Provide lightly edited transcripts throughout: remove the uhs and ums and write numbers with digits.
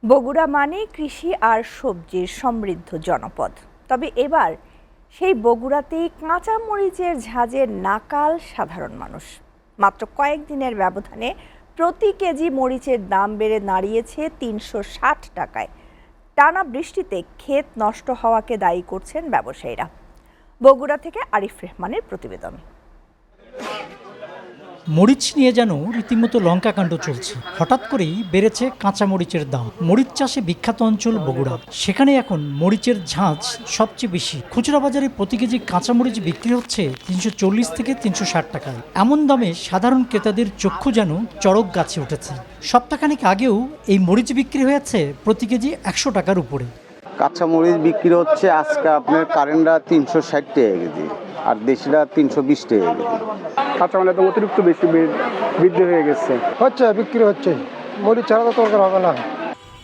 বগুড়া মানে কৃষি আর সবজির সমৃদ্ধ জনপদ। তবে এবার সেই বগুড়াতেই কাঁচা মরিচের ঝাঁজে নাকাল সাধারণ মানুষ। মাত্র কয়েকদিনের ব্যবধানে প্রতি কেজি মরিচের দাম বেড়ে দাঁড়িয়েছে ৩৬০ টাকায়। টানা বৃষ্টিতে ক্ষেত নষ্ট হওয়াকে দায়ী করছেন ব্যবসায়ীরা। বগুড়া থেকে আরিফ রেহমানের প্রতিবেদন। মরিচ নিয়ে যেন রীতিমতো লঙ্কাকাণ্ড চলছে। হঠাৎ করেই বেড়েছে কাঁচা মরিচের দাম। মরিচ চাষে বিখ্যাত অঞ্চল বগুড়া, সেখানে এখন মরিচের ঝাঁজ সবচেয়ে বেশি। খুচরা বাজারে প্রতি কেজি কাঁচা মরিচ বিক্রি হচ্ছে ৩৪০ থেকে ৩৬০ টাকায়। এমন দামে সাধারণ ক্রেতাদের চক্ষু যেন চড়ক গাছে উঠেছে। সপ্তাহখানেক আগেও এই মরিচ বিক্রি হয়েছে প্রতি কেজি ১০০ টাকার উপরে। কাঁচা মরিচ বিক্রি হচ্ছে আজকে আপনার কারেন্টটা ৩৬০ টাকা কেজি আর দেশিটা ৩২০ টাকা কেজি। কাঁচা মাল একদম অতিরিক্ত বেশি বৃদ্ধি হয়ে গেছে। বিক্রি হচ্ছে, মরিচ ছাড়া তো তরকারি হবে না।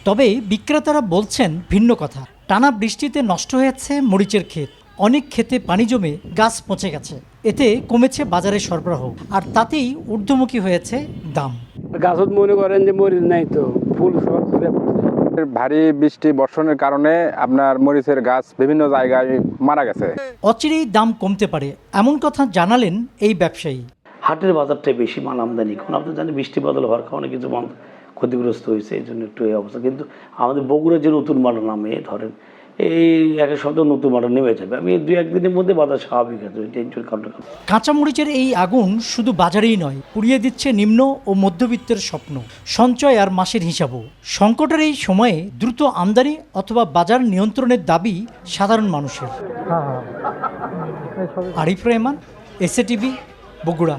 তবে বিক্রেতারা বলছেন ভিন্ন কথা। টানা বৃষ্টিতে নষ্ট হয়েছে মরিচের ক্ষেত। অনেক ক্ষেতে পানি জমে গাছ পচে গেছে। এতে কমেছে বাজারে সরবরাহ, আর তাতেই ঊর্ধ্বমুখী হয়েছে দাম। গাছত মনে করেন যে মরিচ নাই, তো ফুল সব ধরে পড়ছে। ভারী বৃষ্টি বর্ষণের কারণে আপনার মরিচের গাছ বিভিন্ন জায়গায় মারা গেছে। অচিরেই দাম কমতে পারে, এমন কথা জানালেন এই ব্যবসায়ী। হাটের বাজারটাই বেশি মাল আমদানি, কারণ আপনি জানেন বৃষ্টি বাদল হওয়ার কারণে কিছু মাল ক্ষতিগ্রস্ত হয়েছে, এই জন্য একটু এই অবস্থা। কিন্তু আমাদের বগুড়া যে নতুন মাল নামে ধরেন এই এক সপ্তাহ নতুন মাল নেমে যাবে। আমি ২-১ দিনের মধ্যে বাজার স্বাভাবিক আছে, টেনশন কারণ। কাঁচামরিচের এই আগুন শুধু বাজারেই নয়, পুড়িয়ে দিচ্ছে নিম্ন ও মধ্যবিত্তের স্বপ্ন, সঞ্চয় আর মাসের হিসাবও। সংকটের এই সময়ে দ্রুত আমদানি অথবা বাজার নিয়ন্ত্রণের দাবি সাধারণ মানুষের। আরিফ রেহমান, এসএটিভি, বগুড়া।